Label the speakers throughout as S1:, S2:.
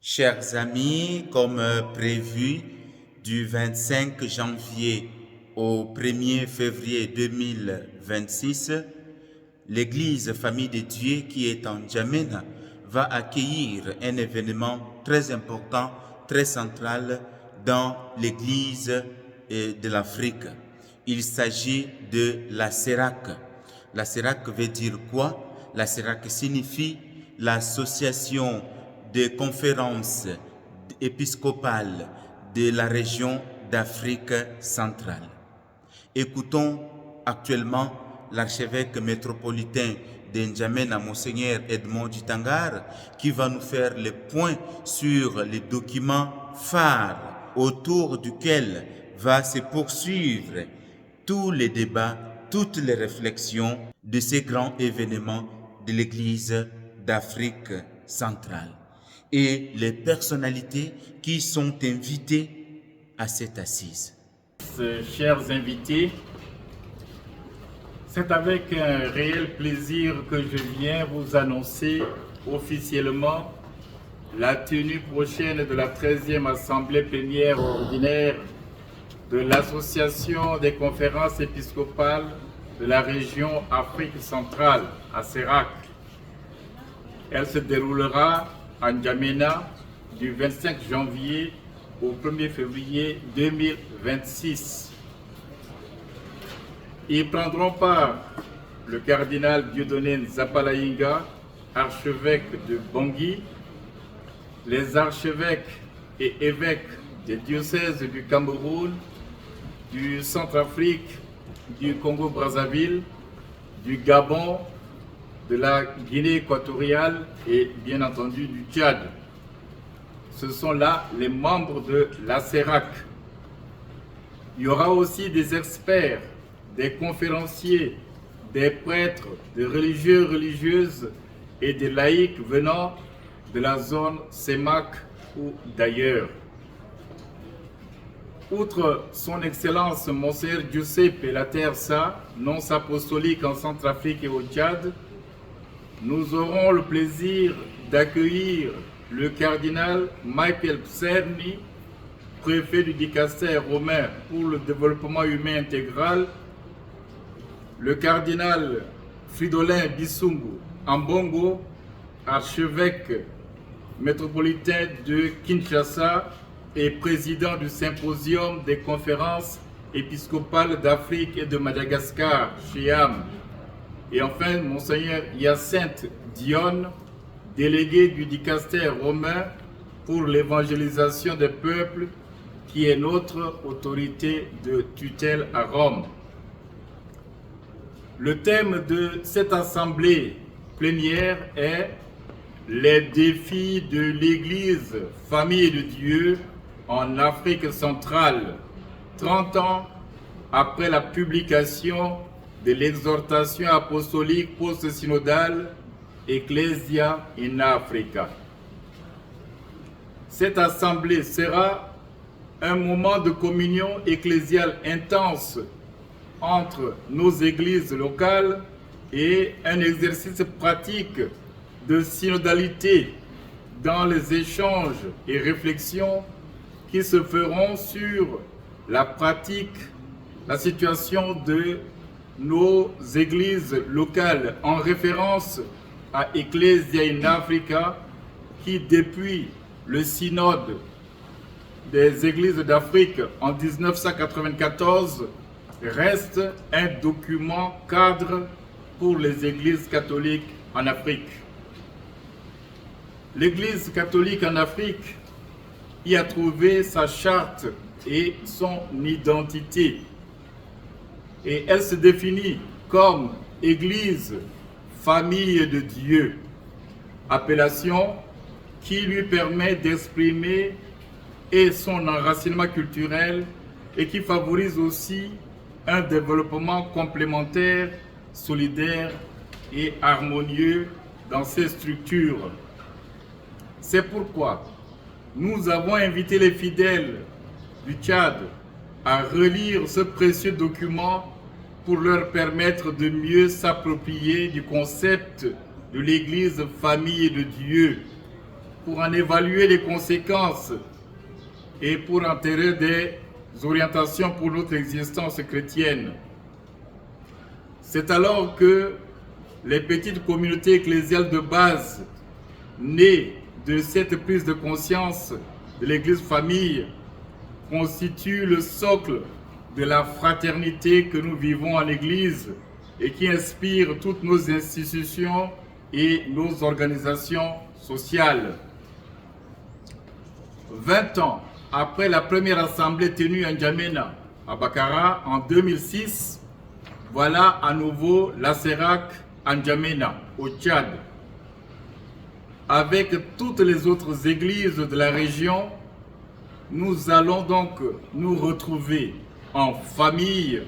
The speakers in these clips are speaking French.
S1: Chers amis, comme prévu, du 25 janvier au 1er février 2026, l'Église Famille de Dieu qui est en N'Djamena va accueillir un événement très important, très central dans l'Église de l'Afrique. Il s'agit de la CERAC. La CERAC veut dire quoi? La CERAC signifie l'association des conférences épiscopales de la région d'Afrique centrale. Écoutons actuellement l'archevêque métropolitain de N'Djamena, Monseigneur Edmond Djitangar, qui va nous faire le point sur les documents phares autour duquel va se poursuivre tous les débats, toutes les réflexions de ces grands événements de l'Église d'Afrique centrale et les personnalités qui sont invitées à cette assise.
S2: Chers invités, c'est avec un réel plaisir que je viens vous annoncer officiellement la tenue prochaine de la 13e Assemblée plénière ordinaire de l'Association des conférences épiscopales de la région Afrique centrale, à CERAC. Elle se déroulera à N'Djamena du 25 janvier au 1er février 2026. Y prendront part le cardinal Dieudonné Nzapalainga, archevêque de Bangui, les archevêques et évêques des diocèses du Cameroun, du Centrafrique, du Congo-Brazzaville, du Gabon, de la Guinée équatoriale et bien entendu du Tchad. Ce sont là les membres de la CERAC. Il y aura aussi des experts, des conférenciers, des prêtres, des religieux, religieuses et des laïcs venant de la zone CEMAC ou d'ailleurs. Outre son Excellence Monseigneur Giuseppe Laterza, nonce apostolique en Centrafrique et au Tchad, nous aurons le plaisir d'accueillir le cardinal Michael Pserni, préfet du dicaster romain pour le développement humain intégral, le cardinal Fridolin Bissungu Ambongo, archevêque métropolitain de Kinshasa et président du symposium des conférences épiscopales d'Afrique et de Madagascar, CHEAM, et enfin Monseigneur Hyacinthe Dionne, délégué du dicaster romain pour l'évangélisation des peuples, qui est notre autorité de tutelle à Rome. Le thème de cette assemblée plénière est les défis de l'Église, famille de Dieu en Afrique centrale, 30 ans après la publication de l'exhortation apostolique post-synodale Ecclesia in Africa. Cette assemblée sera un moment de communion ecclésiale intense entre nos églises locales et un exercice pratique de synodalité dans les échanges et réflexions qui se feront sur la pratique, la situation de nos églises locales en référence à Ecclesia in Africa qui, depuis le synode des églises d'Afrique en 1994, reste un document cadre pour les églises catholiques en Afrique. L'Église catholique en Afrique y a trouvé sa charte et son identité. Et elle se définit comme Église, famille de Dieu, appellation qui lui permet d'exprimer et son enracinement culturel et qui favorise aussi un développement complémentaire, solidaire et harmonieux dans ces structures. C'est pourquoi nous avons invité les fidèles du Tchad à relire ce précieux document pour leur permettre de mieux s'approprier du concept de l'Église famille de Dieu pour en évaluer les conséquences et pour en tirer des orientations pour notre existence chrétienne. C'est alors que les petites communautés ecclésiales de base, nées de cette prise de conscience de l'Église famille, constituent le socle de la fraternité que nous vivons en Église et qui inspire toutes nos institutions et nos organisations sociales. 20 ans après la première assemblée tenue à N'Djamena, à Bakara, en 2006, voilà à nouveau la CERAC à N'Djamena, au Tchad. Avec toutes les autres églises de la région, nous allons donc nous retrouver en famille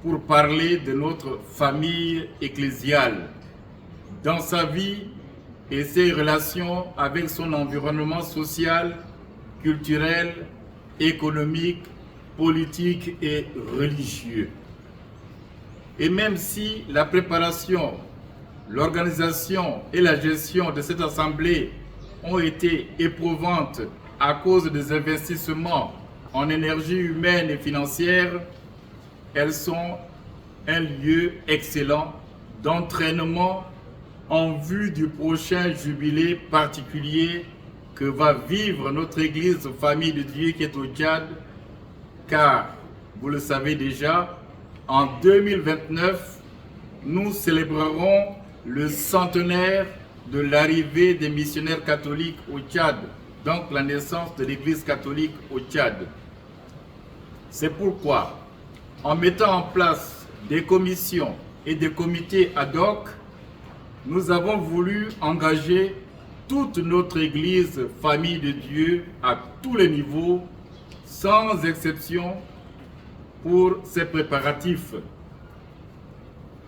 S2: pour parler de notre famille ecclésiale, dans sa vie et ses relations avec son environnement social, culturel, économique, politique et religieux. Et même si la préparation, l'organisation et la gestion de cette assemblée ont été éprouvantes à cause des investissements en énergie humaine et financière, elles sont un lieu excellent d'entraînement en vue du prochain jubilé particulier que va vivre notre Église Famille de Dieu qui est au Tchad, car, vous le savez déjà, en 2029, nous célébrerons le centenaire de l'arrivée des missionnaires catholiques au Tchad, donc la naissance de l'Église catholique au Tchad. C'est pourquoi, en mettant en place des commissions et des comités ad hoc, nous avons voulu engager toute notre Église Famille de Dieu à tous les niveaux, sans exception, pour ces préparatifs.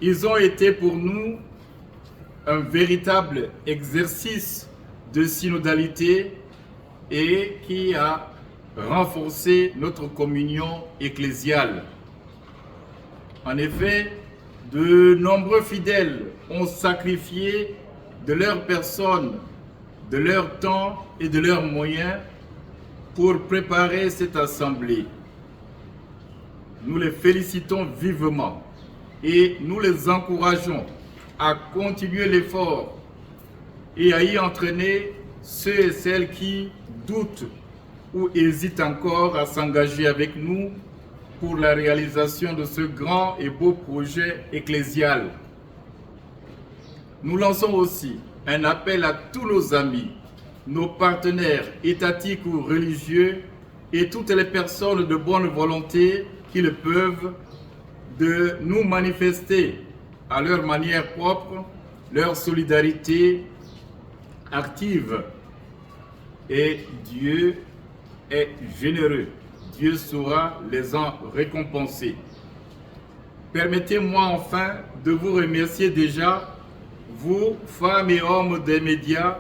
S2: Ils ont été pour nous un véritable exercice de synodalité et qui a renforcé notre communion ecclésiale. En effet, de nombreux fidèles ont sacrifié de leur personne, de leur temps et de leurs moyens pour préparer cette assemblée. Nous les félicitons vivement et nous les encourageons à continuer l'effort et à y entraîner ceux et celles qui doutent ou hésitent encore à s'engager avec nous pour la réalisation de ce grand et beau projet ecclésial. Nous lançons aussi un appel à tous nos amis, nos partenaires étatiques ou religieux et toutes les personnes de bonne volonté qui le peuvent de nous manifester à leur manière propre leur solidarité active. Et Dieu est généreux. Dieu saura les en récompenser. Permettez-moi enfin de vous remercier déjà, vous, femmes et hommes des médias,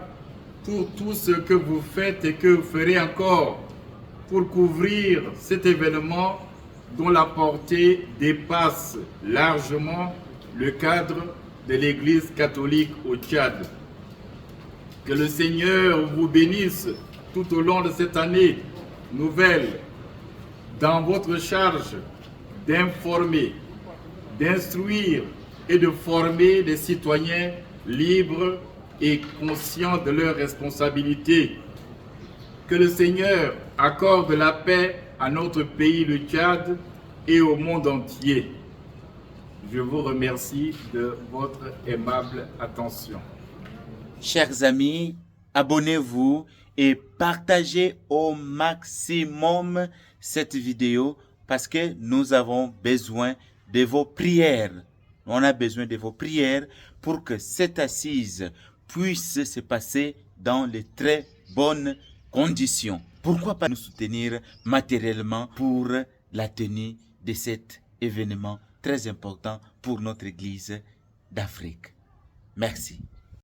S2: pour tout ce que vous faites et que vous ferez encore pour couvrir cet événement dont la portée dépasse largement le cadre de l'Église catholique au Tchad. Que le Seigneur vous bénisse tout au long de cette année nouvelle, dans votre charge d'informer, d'instruire et de former des citoyens libres et conscients de leurs responsabilités. Que le Seigneur accorde la paix à notre pays, le Tchad, et au monde entier. Je vous remercie de votre aimable attention.
S1: Chers amis, abonnez-vous et partagez au maximum cette vidéo parce que nous avons besoin de vos prières. On a besoin de vos prières pour que cette assise puisse se passer dans les très bonnes conditions. Pourquoi pas nous soutenir matériellement pour la tenue de cet événement très important pour notre Église d'Afrique. Merci.